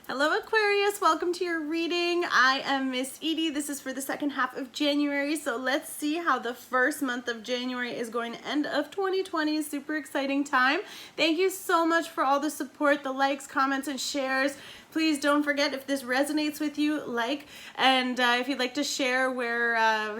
Hello Aquarius, welcome to your reading. I am Miss Edie. This is for the second half of January. So let's see how the first month of January is going to end of 2020. Super exciting time. Thank you so much for all the support, the likes, comments, and shares. Please don't forget, if this resonates with you, like, and if you'd like to share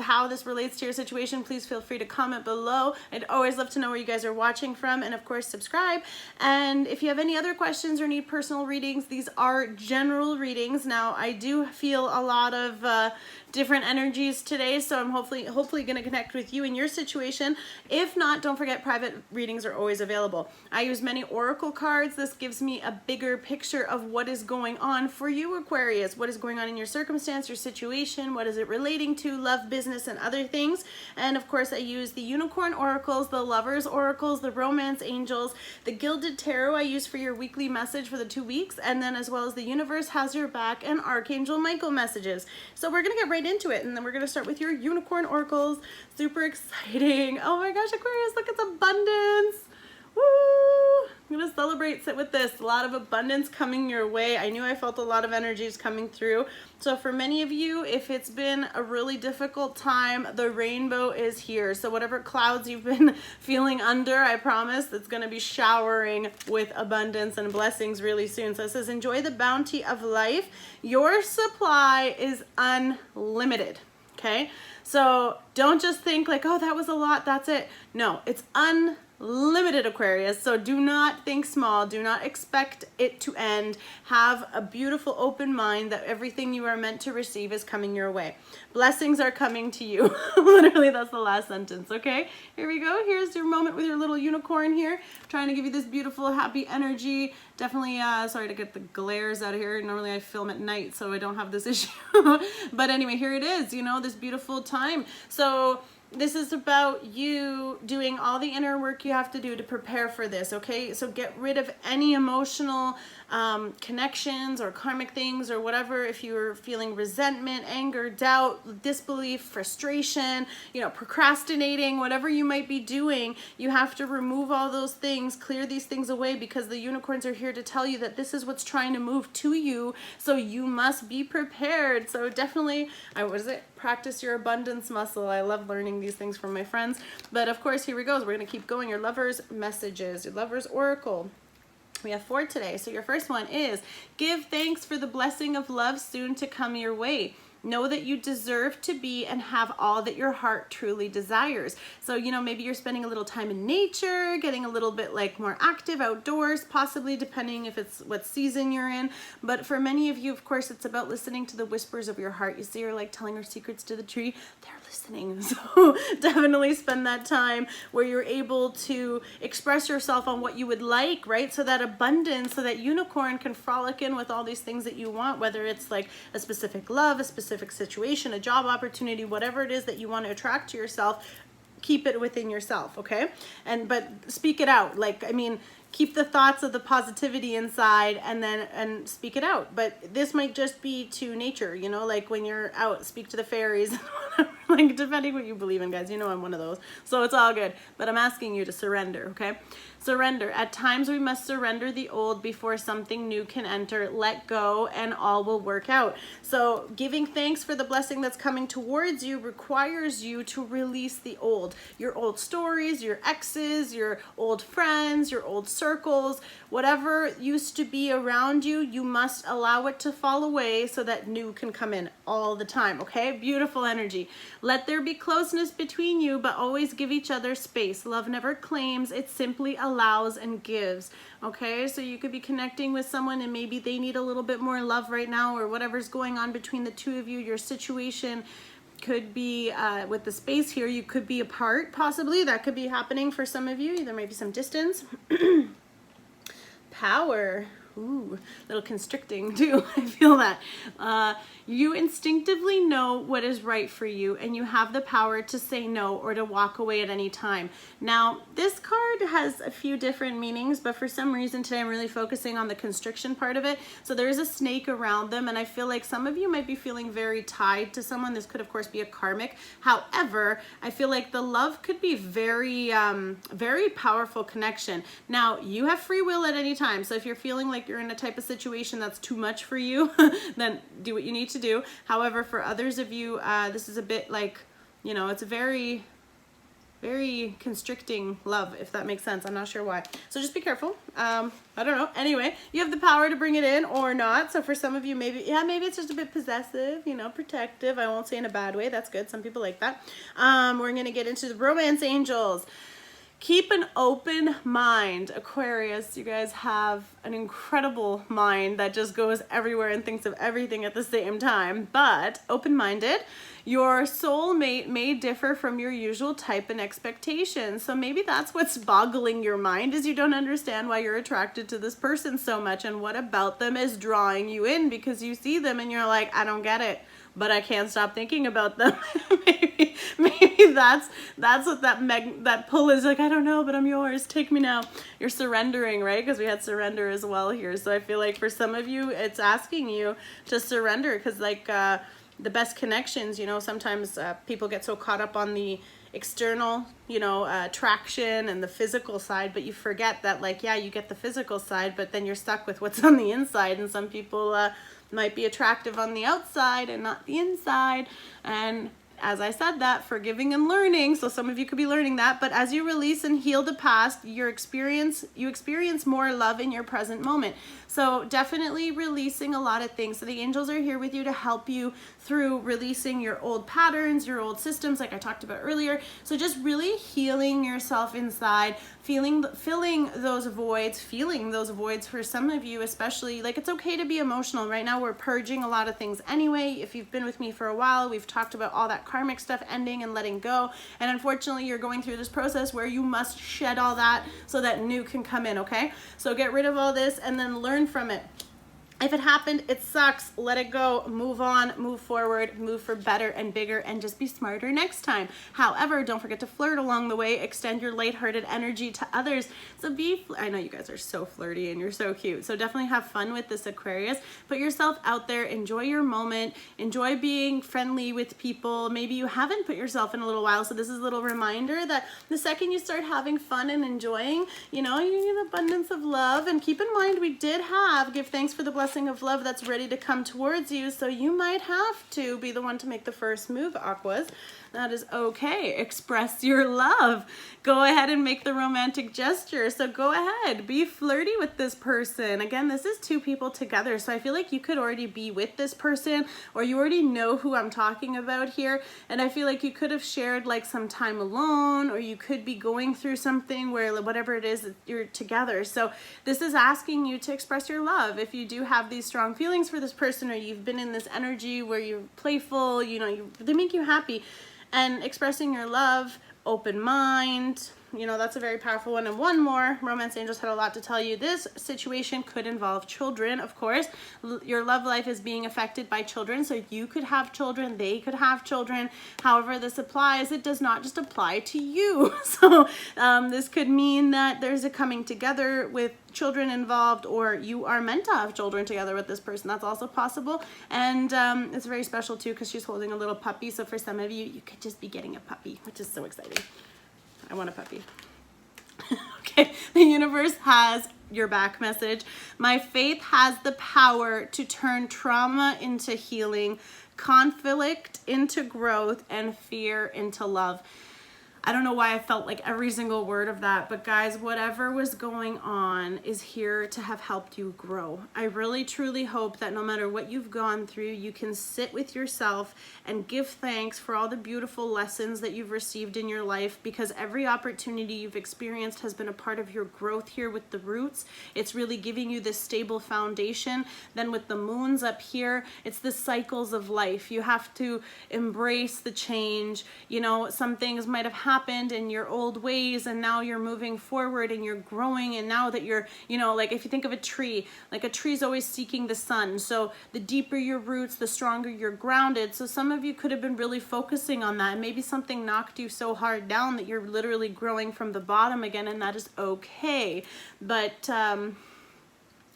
how this relates to your situation, please feel free to comment below. I'd always love to know where you guys are watching from, and of course subscribe. And if you have any other questions or need personal readings, these are general readings. Now I do feel a lot of different energies today, so I'm hopefully going to connect with you in your situation. If not, don't forget, private readings are always available. I use many oracle cards. This gives me a bigger picture of what is going on for you, Aquarius. What is going on in your circumstance, your situation? What is it relating to? Love, business, and other things. And of course, I use the unicorn oracles, the lovers oracles, the romance angels, the gilded tarot I use for your weekly message for the 2 weeks, and then as well as the universe has your back and Archangel Michael messages. So we're gonna get right into it, and then we're gonna start with your unicorn oracles. Super exciting. Oh my gosh, Aquarius, look, it's abundance. Woo! I'm gonna celebrate, sit with this. A lot of abundance coming your way. I knew I felt a lot of energies coming through. So for many of you, if it's been a really difficult time, the rainbow is here. So whatever clouds you've been feeling under, I promise it's gonna be showering with abundance and blessings really soon. So it says, enjoy the bounty of life. Your supply is unlimited, okay? So don't just think like, oh, that was a lot, that's it. No, it's unlimited, Aquarius. So do not think small. Do not expect it to end. Have a beautiful open mind that everything you are meant to receive is coming your way. Blessings are coming to you. Literally, that's the last sentence, okay? Here we go. Here's your moment with your little unicorn here. I'm trying to give you this beautiful, happy energy. Definitely, sorry to get the glares out of here. Normally I film at night, so I don't have this issue. But anyway, here it is, you know, this beautiful time. So this is about you doing all the inner work you have to do to prepare for this, okay? So get rid of any emotional connections or karmic things or whatever. If you're feeling resentment, anger, doubt, disbelief, frustration, you know, procrastinating, whatever you might be doing, you have to remove all those things, clear these things away, because the unicorns are here to tell you that this is what's trying to move to you. So you must be prepared. So definitely, practice your abundance muscle. I love learning these things from my friends. But of course, here we go. We're going to keep going. Your lover's messages, your lover's oracle. We have 4 today. So your first one is, give thanks for the blessing of love soon to come your way. Know that you deserve to be and have all that your heart truly desires. So, you know, maybe you're spending a little time in nature, getting a little bit like more active outdoors, possibly, depending if it's what season you're in. But for many of you, of course, it's about listening to the whispers of your heart. You see her like telling her secrets to the tree. They're listening. So definitely spend that time where you're able to express yourself on what you would like, right? So that abundance, so that unicorn can frolic in with all these things that you want, whether it's like a specific love, a specific situation, a job opportunity, whatever it is that you want to attract to yourself, keep it within yourself, okay? But speak it out. Like, I mean, keep the thoughts of the positivity inside and speak it out. But this might just be to nature, you know, like when you're out, speak to the fairies, like depending what you believe in, guys. You know I'm one of those, so it's all good. But I'm asking you to surrender, okay? Surrender. At times we must surrender the old before something new can enter. Let go and all will work out. So giving thanks for the blessing that's coming towards you requires you to release the old. Your old stories, your exes, your old friends, your old circles, whatever used to be around you, you must allow it to fall away so that new can come in all the time, okay? Beautiful energy. Let there be closeness between you, but always give each other space. Love never claims, it simply allows and gives, okay? So you could be connecting with someone and maybe they need a little bit more love right now, or whatever's going on between the two of you. Your situation could be with the space here, you could be apart, possibly. That could be happening for some of you. There might be some distance. Power. Ooh, a little constricting too. I feel that. You instinctively know what is right for you, and you have the power to say no or to walk away at any time. Now, this card has a few different meanings, but for some reason today I'm really focusing on the constriction part of it. So there is a snake around them, and I feel like some of you might be feeling very tied to someone. This could, of course, be a karmic. However, I feel like the love could be very, very powerful connection. Now, you have free will at any time. So if you're feeling like like you're in a type of situation that's too much for you, then do what you need to do. However, for others of you, this is a bit like, you know, it's a very constricting love, if that makes sense. I'm not sure why. So just be careful. I don't know. Anyway, you have the power to bring it in or not. So for some of you, maybe it's just a bit possessive, you know, protective. I won't say in a bad way. That's good. Some people like that. We're going to get into the romance angels. Keep an open mind, Aquarius. You guys have an incredible mind that just goes everywhere and thinks of everything at the same time, but open-minded. Your soulmate may differ from your usual type and expectations. So maybe that's what's boggling your mind, is you don't understand why you're attracted to this person so much and what about them is drawing you in, because you see them and you're like, I don't get it, but I can't stop thinking about them. maybe that's what that pull is, like, I don't know, but I'm yours, take me now. You're surrendering, right? Because we had surrender as well here. So I feel like for some of you, it's asking you to surrender, because like the best connections, you know, sometimes people get so caught up on the external, you know, attraction and the physical side, but you forget that, like, yeah, you get the physical side, but then you're stuck with what's on the inside. And some people might be attractive on the outside and not the inside. And as I said, that forgiving and learning. So some of you could be learning that, but as you release and heal the past, you experience more love in your present moment. So definitely releasing a lot of things. So the angels are here with you to help you through releasing your old patterns, your old systems, like I talked about earlier. So just really healing yourself inside, filling those voids for some of you, especially. Like, it's okay to be emotional. Right now we're purging a lot of things anyway. If you've been with me for a while, we've talked about all that karmic stuff ending and letting go. And unfortunately, you're going through this process where you must shed all that so that new can come in, okay? So get rid of all this and then learn from it. If it happened, it sucks. Let it go. Move on, move forward, move for better and bigger, and just be smarter next time. However, don't forget to flirt along the way. Extend your lighthearted energy to others. So I know you guys are so flirty and you're so cute. So definitely have fun with this, Aquarius. Put yourself out there. Enjoy your moment. Enjoy being friendly with people. Maybe you haven't put yourself in a little while. So this is a little reminder that the second you start having fun and enjoying, you know, you need abundance of love. And keep in mind, we did give thanks for the blessing of love that's ready to come towards you. So you might have to be the one to make the first move, Aquas. That is okay. Express your love. Go ahead and make the romantic gesture. So go ahead, be flirty with this person. Again, this is two people together. So I feel like you could already be with this person, or you already know who I'm talking about here. And I feel like you could have shared like some time alone, or you could be going through something where whatever it is, you're together. So this is asking you to express your love. If you do have these strong feelings for this person, or you've been in this energy where you're playful, you know, they make you happy. And expressing your love, open mind, you know, that's a very powerful one. And one more, romance angels had a lot to tell you. This situation could involve children, of course. Your love life is being affected by children. So you could have children, they could have children. However this applies, it does not just apply to you. So this could mean that there's a coming together with children involved, or you are meant to have children together with this person. That's also possible. And it's very special too, because she's holding a little puppy. So for some of you, you could just be getting a puppy, which is so exciting. I want a puppy. Okay, the universe has your back message. My faith has the power to turn trauma into healing, conflict into growth, and fear into love. I don't know why I felt like every single word of that, but guys, whatever was going on is here to have helped you grow. I really truly hope that no matter what you've gone through, you can sit with yourself and give thanks for all the beautiful lessons that you've received in your life, because every opportunity you've experienced has been a part of your growth here with the roots. It's really giving you this stable foundation. Then with the moons up here, it's the cycles of life. You have to embrace the change. You know, some things might have happened in your old ways, and now you're moving forward and you're growing. And now that you're, you know, like if you think of a tree, like a tree is always seeking the sun. So the deeper your roots, the stronger you're grounded. So some of you could have been really focusing on that, and maybe something knocked you so hard down that you're literally growing from the bottom again, and that is okay. But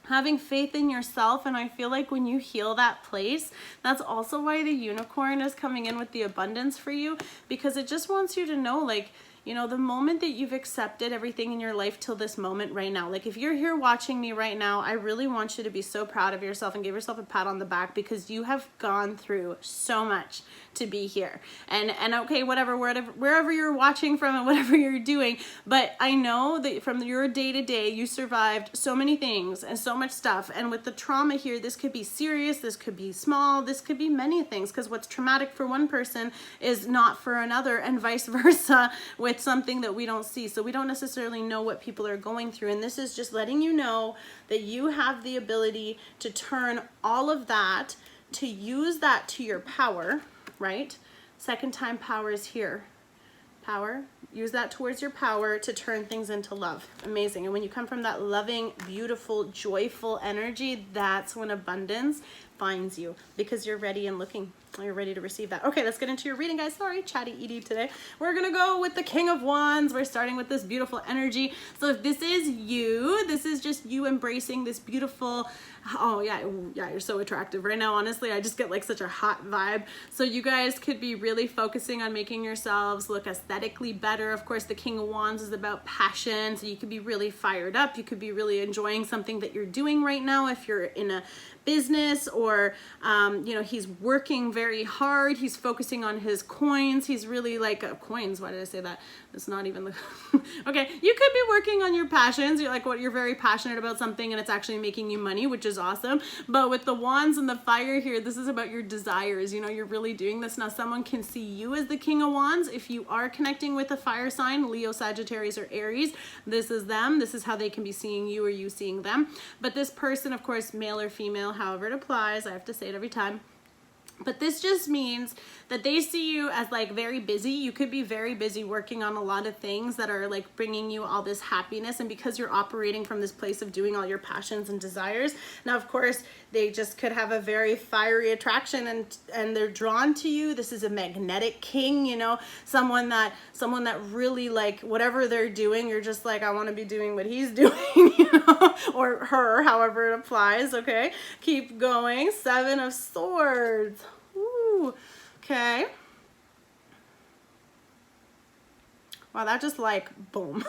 having faith in yourself, and I feel like when you heal that place, that's also why the unicorn is coming in with the abundance for you, because it just wants you to know, like, You know, the moment that you've accepted everything in your life till this moment right now, like if you're here watching me right now, I really want you to be so proud of yourself and give yourself a pat on the back, because you have gone through so much to be here. And okay, wherever you're watching from and whatever you're doing, but I know that from your day to day, you survived so many things and so much stuff. And with the trauma here, this could be serious, this could be small, this could be many things, because what's traumatic for one person is not for another, and vice versa with something that we don't see. So we don't necessarily know what people are going through. And this is just letting you know that you have the ability to turn all of that, to use that to your power, right? Second time power is here. Power, use that towards your power to turn things into love. Amazing. And when you come from that loving, beautiful, joyful energy, that's when abundance finds you, because you're ready and looking. You're ready to receive that. Okay, let's get into your reading, guys. Sorry, chatty Edie today. We're gonna go with the King of Wands. We're starting with this beautiful energy. So if this is you, this is just you embracing this beautiful, oh yeah, you're so attractive right now. Honestly, I just get like such a hot vibe. So you guys could be really focusing on making yourselves look aesthetically better. Of course, the King of Wands is about passion. So you could be really fired up. You could be really enjoying something that you're doing right now. If you're in a business, or you know, he's working very hard, he's focusing on his coins, he's really like coins, why did I say that? It's not even the okay, you could be working on your passions. You're like, what, you're very passionate about something and it's actually making you money, which is awesome. But with the wands and the fire here, this is about your desires. You know, you're really doing this. Now someone can see you as the King of Wands. If you are connecting with a fire sign, Leo, Sagittarius, or Aries, this is them. This is how they can be seeing you, or you seeing them. But this person, of course, male or female, however it applies, I have to say it every time. But this just means that they see you as like very busy. You could be very busy working on a lot of things that are like bringing you all this happiness. And because you're operating from this place of doing all your passions and desires, now of course they just could have a very fiery attraction, and they're drawn to you. This is a magnetic king, you know, someone that really, like, whatever they're doing, you're just like, I want to be doing what he's doing, you know, or her, however it applies. Okay, keep going. Seven of Swords. Ooh, okay. Wow, that just like boom.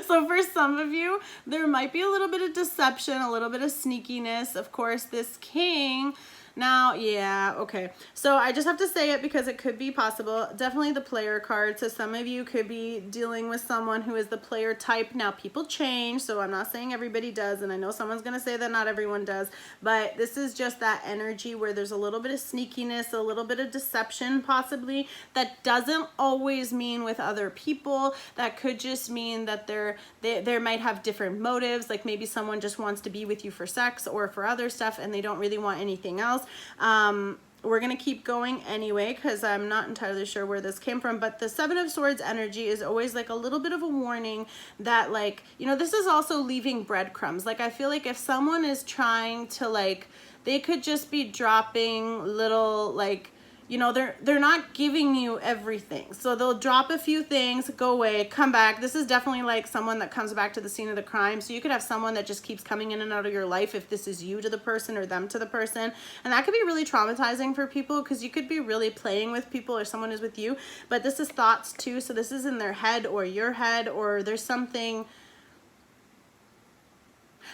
So for some of you, there might be a little bit of deception, a little bit of sneakiness. Of course, this king. Now, yeah, okay. So I just have to say it because it could be possible. Definitely the player card. So some of you could be dealing with someone who is the player type. Now, people change, so I'm not saying everybody does, and I know someone's going to say that not everyone does, but this is just that energy where there's a little bit of sneakiness, a little bit of deception possibly. That doesn't always mean with other people. That could just mean that they might have different motives, like maybe someone just wants to be with you for sex or for other stuff, and they don't really want anything else. We're gonna keep going anyway because I'm not entirely sure where this came from, but the Seven of Swords energy is always like a little bit of a warning that, like, you know, this is also leaving breadcrumbs. Like, I feel like if someone is trying to, like, they could just be dropping little, like, you know, they're not giving you everything. So they'll drop a few things, go away, come back. This is definitely like someone that comes back to the scene of the crime. So you could have someone that just keeps coming in and out of your life if this is you to the person or them to the person. And that could be really traumatizing for people because you could be really playing with people or someone is with you. But this is thoughts too. So this is in their head or your head, or there's something.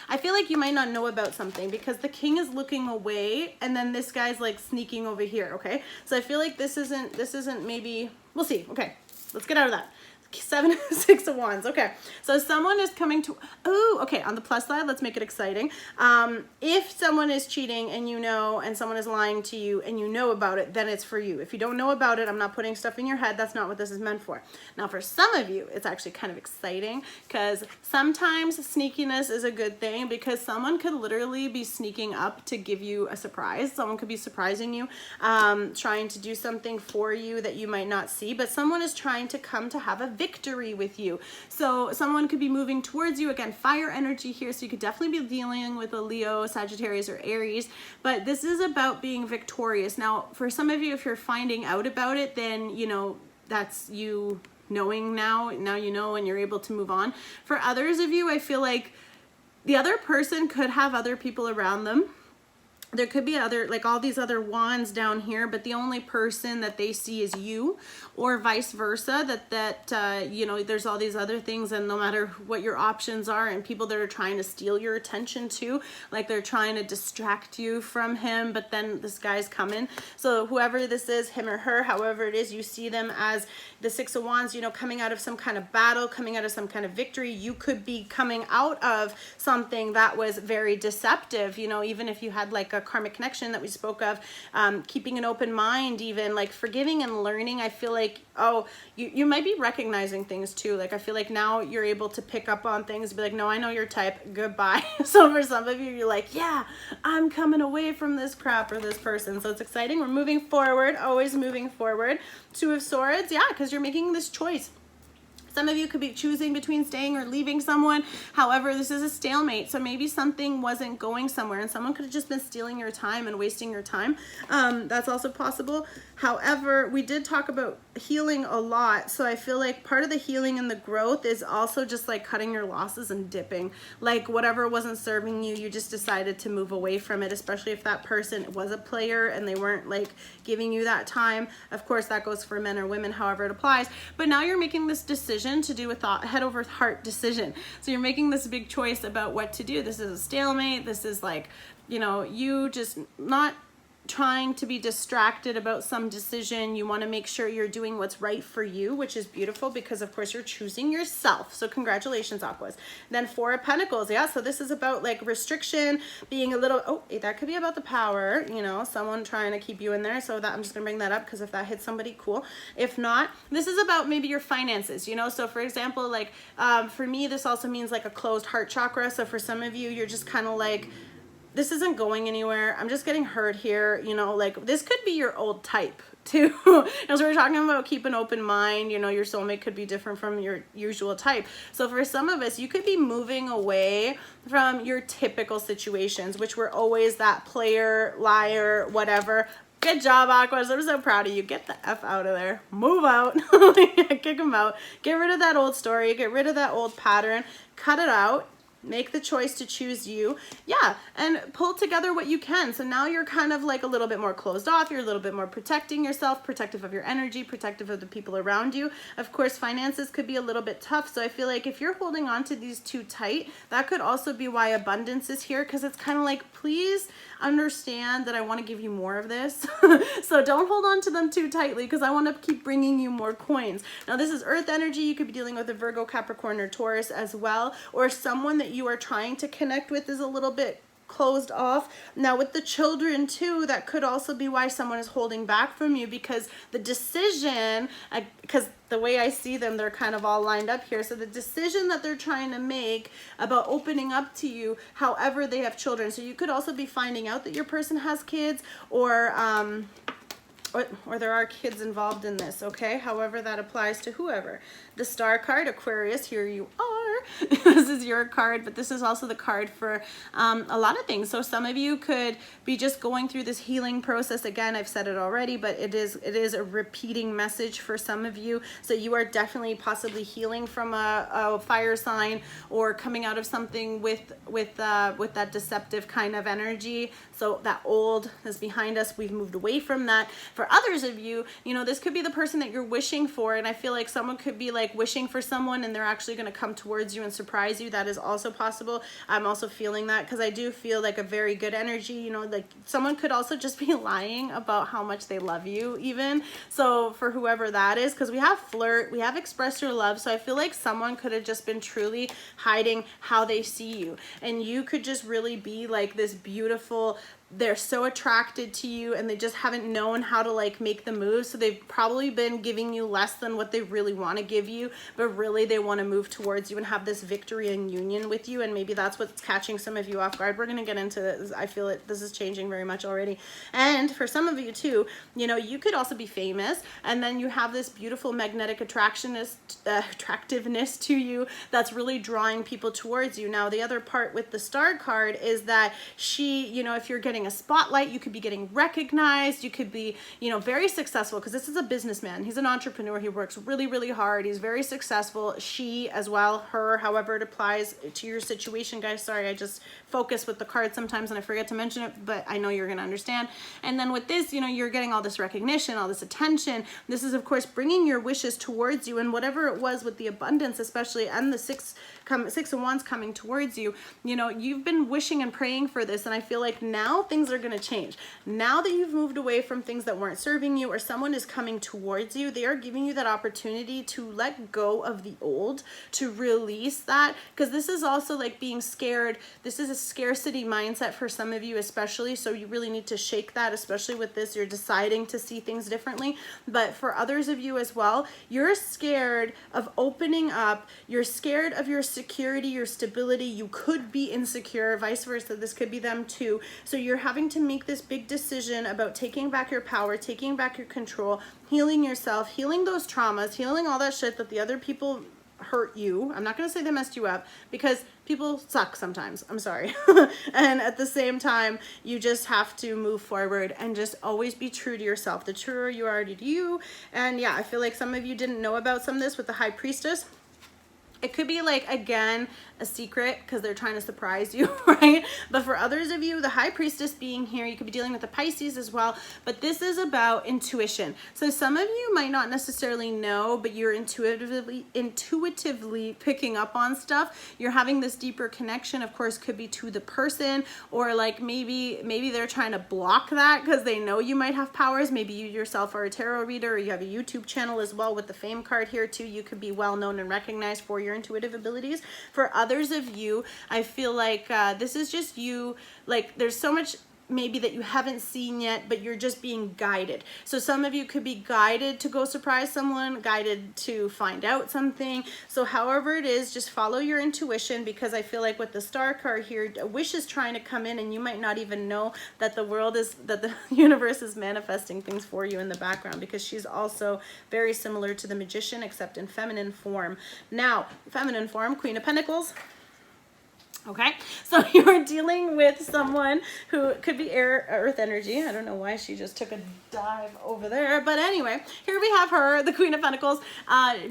I feel like you might not know about something because the king is looking away and then this guy's like sneaking over here, okay? So I feel like this isn't maybe, we'll see. Okay, let's get out of that. Six of Wands. Okay, so someone is coming to, oh, okay, on the plus side, let's make it exciting. If someone is cheating and you know, and someone is lying to you and you know about it, then it's for you. If you don't know about it, I'm not putting stuff in your head. That's not what this is meant for. Now, for some of you, it's actually kind of exciting because sometimes sneakiness is a good thing because someone could literally be sneaking up to give you a surprise. Someone could be surprising you, trying to do something for you that you might not see, but someone is trying to come to have a victory with you. So someone could be moving towards you. Again, fire energy here, so you could definitely be dealing with a Leo, Sagittarius, or Aries, but this is about being victorious. Now, for some of you, if you're finding out about it, then, you know, that's you knowing now you know, and you're able to move on. For others of you, I feel like the other person could have other people around them there could be other, like all these other wands down here, but the only person that they see is you, or vice versa, that you know, there's all these other things, and no matter what your options are, and people that are trying to steal your attention too, like they're trying to distract you from him, but then this guy's coming. So whoever this is, him or her, however it is, you see them as the Six of Wands, you know, coming out of some kind of battle, coming out of some kind of victory. You could be coming out of something that was very deceptive, you know, even if you had like a karmic connection that we spoke of, keeping an open mind, even like forgiving and learning. I feel like, oh, you might be recognizing things too. Like I feel like now you're able to pick up on things, be like, no, I know your type, goodbye. So for some of you, you're like, yeah, I'm coming away from this crap or this person. So it's exciting. We're moving forward, always moving forward. Two of Swords, yeah, because you're making this choice. Some of you could be choosing between staying or leaving someone. However, this is a stalemate. So maybe something wasn't going somewhere and someone could have just been stealing your time and wasting your time. That's also possible. However, we did talk about healing a lot. So I feel like part of the healing and the growth is also just like cutting your losses and dipping. Like whatever wasn't serving you, you just decided to move away from it, especially if that person was a player and they weren't like giving you that time. Of course, that goes for men or women, however it applies. But now you're making this decision to do a head over heart decision. So you're making this big choice about what to do. This is a stalemate. This is like, you know, you just not trying to be distracted about some decision. You want to make sure you're doing what's right for you, which is beautiful because of course you're choosing yourself. So congratulations, Aquas. Then Four of Pentacles. Yeah, so this is about like restriction, being a little, oh, that could be about the power, you know, someone trying to keep you in there. So that I'm just gonna bring that up because if that hits somebody, cool. If not, this is about maybe your finances, you know. So for example, like for me, this also means like a closed heart chakra. So for some of you, you're just kind of like, this isn't going anywhere. I'm just getting hurt here. You know, like this could be your old type too. As we're talking about keep an open mind, you know, your soulmate could be different from your usual type. So for some of us, you could be moving away from your typical situations, which were always that player, liar, whatever. Good job, Aquas. I'm so proud of you. Get the F out of there. Move out. Kick them out. Get rid of that old story. Get rid of that old pattern. Cut it out. Make the choice to choose you. Yeah, and pull together what you can. So now you're kind of like a little bit more closed off. You're a little bit more protecting yourself, protective of your energy, protective of the people around you. Of course, finances could be a little bit tough. So I feel like if you're holding on to these too tight, that could also be why abundance is here, because it's kind of like, please understand that I want to give you more of this. So don't hold on to them too tightly because I want to keep bringing you more coins. Now this is earth energy. You could be dealing with a Virgo, Capricorn, or Taurus as well, or someone that you are trying to connect with is a little bit closed off. Now with the children too, that could also be why someone is holding back from you, because the decision, because the way I see them, they're kind of all lined up here. So the decision that they're trying to make about opening up to you, however they have children. So you could also be finding out that your person has kids, or there are kids involved in this, okay? However that applies to whoever. The Star card, Aquarius, here you are. This is your card, but this is also the card for a lot of things. So some of you could be just going through this healing process. Again, I've said it already, but it is a repeating message for some of you. So you are definitely possibly healing from a fire sign, or coming out of something with that deceptive kind of energy. So that old is behind us. We've moved away from that. For others of you, you know, this could be the person that you're wishing for, and I feel like someone could be like wishing for someone and they're actually going to come towards you and surprise you. That is also possible. I'm also feeling that because I do feel like a very good energy, you know, like someone could also just be lying about how much they love you even. So for whoever that is, because we have flirt, we have express your love. So I feel like someone could have just been truly hiding how they see you, and you could just really be like this beautiful, they're so attracted to you and they just haven't known how to like make the move. So they've probably been giving you less than what they really want to give you, but really they want to move towards you and have this victory and union with you. And maybe that's what's catching some of you off guard. We're going to get into this. I feel it. This is changing very much already. And for some of you too, you know, you could also be famous, and then you have this beautiful magnetic attractiveness to you that's really drawing people towards you. Now, the other part with the Star card is that she, you know, if you're getting getting a spotlight, you could be getting recognized, you could be, you know, very successful, because this is a businessman. He's an entrepreneur. He works really, really hard. He's very successful. She as well, her, however it applies to your situation, guys. Sorry, I just focus with the cards sometimes and I forget to mention it, but I know you're going to understand. And then with this, you know, you're getting all this recognition, all this attention. This is, of course, bringing your wishes towards you, and whatever it was with the abundance, especially, and the Six of Wands coming towards you, you know, you've been wishing and praying for this, and I feel like now things are going to change. Now that you've moved away from things that weren't serving you, or someone is coming towards you, they are giving you that opportunity to let go of the old, to release that, because this is also like being scared. This is a scarcity mindset for some of you especially, so you really need to shake that, especially with this. You're deciding to see things differently. But for others of you as well, you're scared of opening up. You're scared of your security, your stability. You could be insecure, vice versa. This could be them too. So you're having to make this big decision about taking back your power, taking back your control, healing yourself, healing those traumas, healing all that shit that the other people hurt you. I'm not going to say they messed you up, because people suck sometimes. I'm sorry. And at the same time, you just have to move forward and just always be true to yourself. The truer you are to you. And yeah, I feel like some of you didn't know about some of this with the High Priestess. It could be like, again, a secret because they're trying to surprise you, right? But for others of you, the High Priestess being here, you could be dealing with the Pisces as well, but this is about intuition. So some of you might not necessarily know, but you're intuitively picking up on stuff. You're having this deeper connection, of course, could be to the person, or like maybe they're trying to block that because they know you might have powers. Maybe you yourself are a tarot reader, or you have a YouTube channel as well with the fame card here too. You could be well known and recognized for your intuitive abilities. For others of you, I feel like this is just you, like there's so much maybe that you haven't seen yet, but you're just being guided. So some of you could be guided to go surprise someone, guided to find out something. So however it is, just follow your intuition, because I feel like with the Star card here, a wish is trying to come in, and you might not even know that the universe is manifesting things for you in the background, because she's also very similar to the Magician, except in feminine form. Now, feminine form, Queen of Pentacles. Okay, so you're dealing with someone who could be earth energy. I don't know why she just took a dive over there, but anyway, here we have her, the Queen of Pentacles.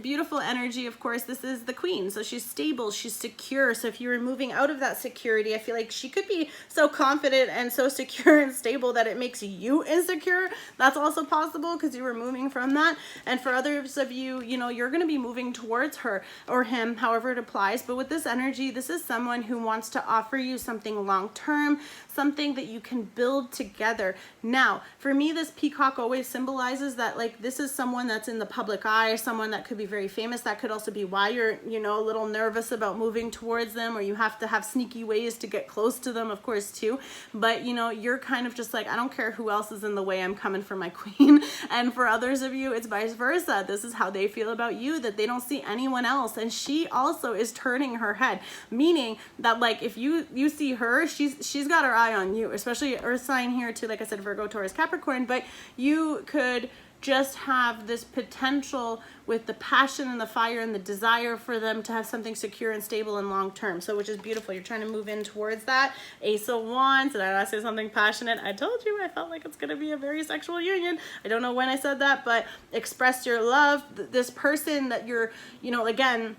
Beautiful energy, of course. This is the Queen, so she's stable, she's secure. So if you were moving out of that security, I feel like she could be so confident and so secure and stable that it makes you insecure. That's also possible because you were moving from that. And for others of you, you know, you're going to be moving towards her or him, however it applies. But with this energy, this is someone who wants to offer you something long-term, something that you can build together. Now, for me, this peacock always symbolizes that, like, this is someone that's in the public eye, someone that could be very famous. That could also be why you're, you know, a little nervous about moving towards them, or you have to have sneaky ways to get close to them, of course, too. But, you know, you're kind of just like, I don't care who else is in the way, I'm coming for my queen. And for others of you, it's vice versa. This is how they feel about you, that they don't see anyone else. And she also is turning her head, meaning that, like, if you see her, she's got her eye on you, especially earth sign here too, like I said, Virgo, Taurus, Capricorn. But you could just have this potential with the passion and the fire and the desire for them to have something secure and stable and long term. So, which is beautiful. You're trying to move in towards that. Ace of Wands. Did I not say something passionate? I told you I felt like it's going to be a very sexual union. I don't know when I said that, but express your love. This person that you're, you know, again,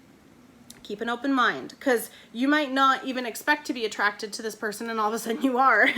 keep an open mind, because you might not even expect to be attracted to this person, and all of a sudden you are.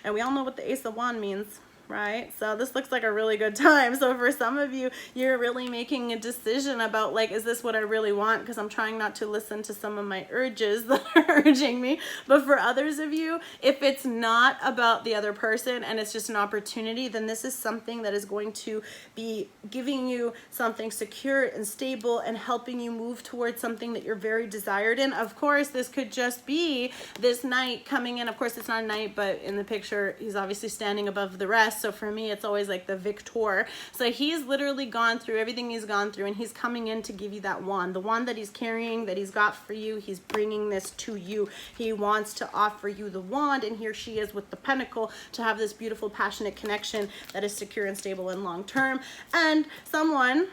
And we all know what the Ace of Wands means, right? So this looks like a really good time. So for some of you, you're really making a decision about, like, is this what I really want? Because I'm trying not to listen to some of my urges that are urging me. But for others of you, if it's not about the other person and it's just an opportunity, then this is something that is going to be giving you something secure and stable and helping you move towards something that you're very desired in. Of course, this could just be this knight coming in. Of course, it's not a knight, but in the picture, he's obviously standing above the rest. So for me, it's always like the victor. So he's literally gone through everything he's gone through, and he's coming in to give you that wand. The wand that he's carrying, that he's got for you, he's bringing this to you. He wants to offer you the wand, and here she is with the pentacle to have this beautiful, passionate connection that is secure and stable and long term. And someone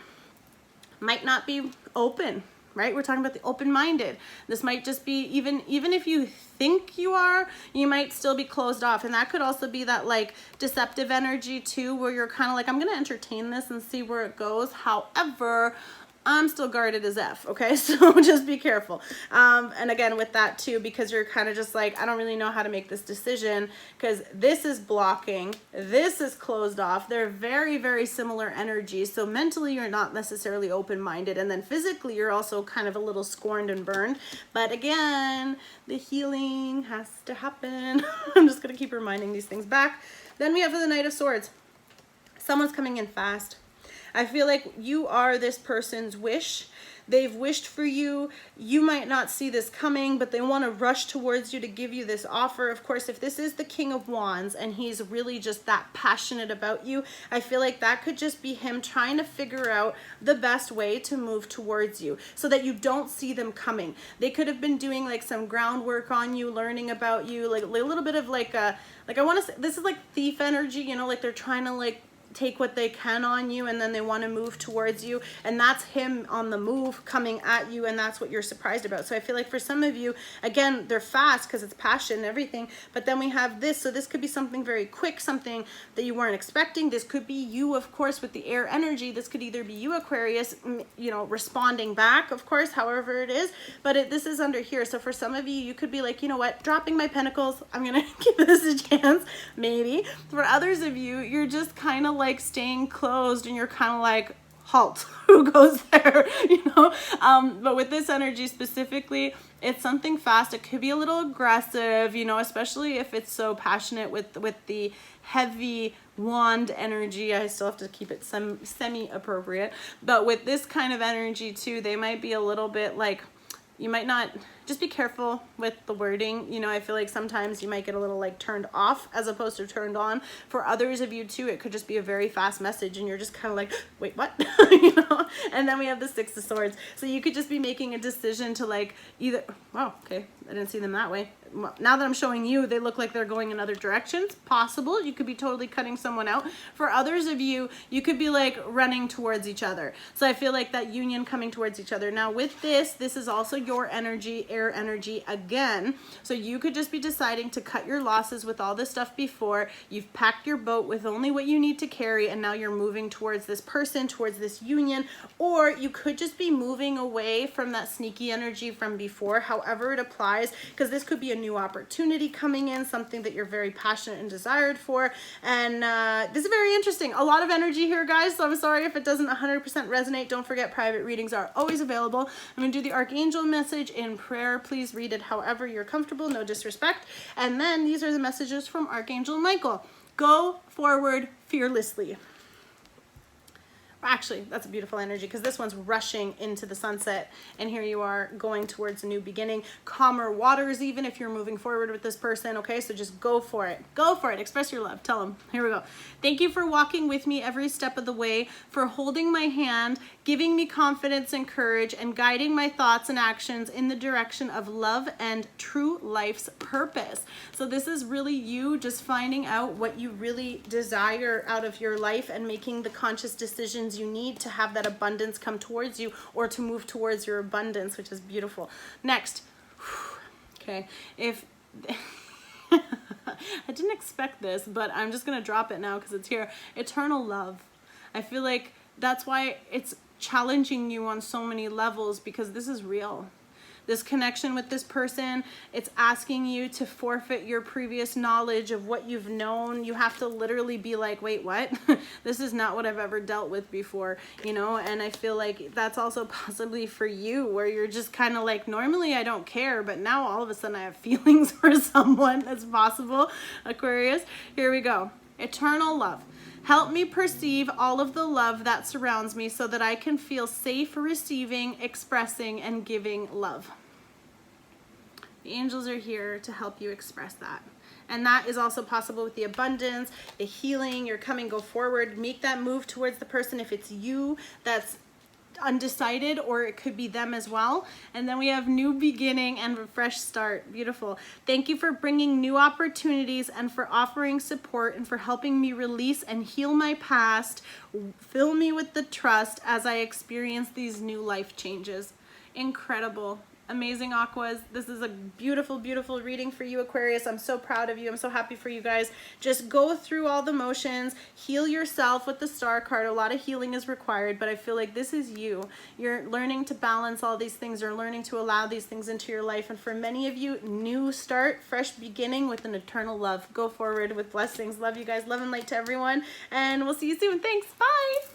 might not be open, right? We're talking about the open-minded. This might just be, even if you think you are, you might still be closed off. And that could also be that like deceptive energy too, where you're kind of like, I'm going to entertain this and see where it goes. However, I'm still guarded as F, okay? So just be careful. And again, with that too, because you're kind of just like, I don't really know how to make this decision because this is blocking, this is closed off. They're very, very similar energies. So mentally, you're not necessarily open-minded. And then physically, you're also kind of a little scorned and burned. But again, the healing has to happen. I'm just going to keep reminding these things back. Then we have the Knight of Swords. Someone's coming in fast. I feel like you are this person's wish. They've wished for you. You might not see this coming, but they want to rush towards you to give you this offer. Of course, if this is the King of Wands and he's really just that passionate about you, I feel like that could just be him trying to figure out the best way to move towards you so that you don't see them coming. They could have been doing like some groundwork on you, learning about you, like a little bit of like a, like I want to say, this is like thief energy, you know, like they're trying to like take what they can on you and then they want to move towards you, and that's him on the move coming at you, and that's what you're surprised about. So I feel like for some of you, again, they're fast because it's passion and everything, but then we have this, so this could be something very quick, something that you weren't expecting. This could be you, of course, with the air energy. This could either be you, Aquarius, you know, responding back, of course, however it is, but this is under here. So for some of you, you could be like, you know what, dropping my pentacles, I'm gonna give this a chance, maybe. For others of you, you're just kind of like staying closed and you're kind of like, halt, who goes there, you know? But with this energy specifically, it's something fast. It could be a little aggressive, you know, especially if it's so passionate with the heavy wand energy. I still have to keep it semi-appropriate, but with this kind of energy too, they might be a little bit like, you might not, just be careful with the wording. You know, I feel like sometimes you might get a little like turned off as opposed to turned on. For others of you too, it could just be a very fast message and you're just kind of like, wait, what? You know? And then we have the Six of Swords. So you could just be making a decision to like either, wow, okay, I didn't see them that way. Now that I'm showing you, they look like they're going in other directions. Possible. You could be totally cutting someone out. For others of you, you could be like running towards each other. So I feel like that union coming towards each other. Now with this is also your energy, air energy again. So you could just be deciding to cut your losses with all this stuff before. You've packed your boat with only what you need to carry, and now you're moving towards this person, towards this union. Or you could just be moving away from that sneaky energy from before, however it applies, because this could be a new opportunity coming in, something that you're very passionate and desired for. And this is very interesting. A lot of energy here, guys, so I'm sorry if it doesn't 100% resonate. Don't forget, private readings are always available. I'm going to do the Archangel message in prayer. Please read it however you're comfortable, no disrespect. And then these are the messages from Archangel Michael. Go forward fearlessly. Actually, that's a beautiful energy because this one's rushing into the sunset, and here you are going towards a new beginning. Calmer waters, even if you're moving forward with this person, okay? So just go for it. Go for it. Express your love. Tell them. Here we go. Thank you for walking with me every step of the way, for holding my hand, giving me confidence and courage, and guiding my thoughts and actions in the direction of love and true life's purpose. So this is really you just finding out what you really desire out of your life and making the conscious decisions you need to have that abundance come towards you, or to move towards your abundance, which is beautiful. Next, okay, if I didn't expect this, but I'm just gonna drop it now because it's here. Eternal love. I feel like that's why it's challenging you on so many levels, because this is real. This connection with this person, it's asking you to forfeit your previous knowledge of what you've known. You have to literally be like, wait, what? This is not what I've ever dealt with before, you know? And I feel like that's also possibly for you, where you're just kind of like, normally I don't care, but now all of a sudden I have feelings for someone. That's possible, Aquarius. Here we go. Eternal love. Help me perceive all of the love that surrounds me so that I can feel safe receiving, expressing, and giving love. The angels are here to help you express that. And that is also possible with the abundance, the healing, your coming, go forward, make that move towards the person if it's you that's undecided, or it could be them as well. And then we have new beginning and a fresh start. Beautiful. Thank you for bringing new opportunities and for offering support and for helping me release and heal my past. Fill me with the trust as I experience these new life changes. Incredible. Amazing aquas. This is a beautiful, beautiful reading for you, Aquarius. I'm so proud of you. I'm so happy for you guys. Just go through all the motions, heal yourself with the star card. A lot of healing is required, but I feel like this is you. You're learning to balance all these things. You're learning to allow these things into your life. And for many of you, new start, fresh beginning with an eternal love. Go forward with blessings. Love you guys. Love and light to everyone. And we'll see you soon. Thanks. Bye.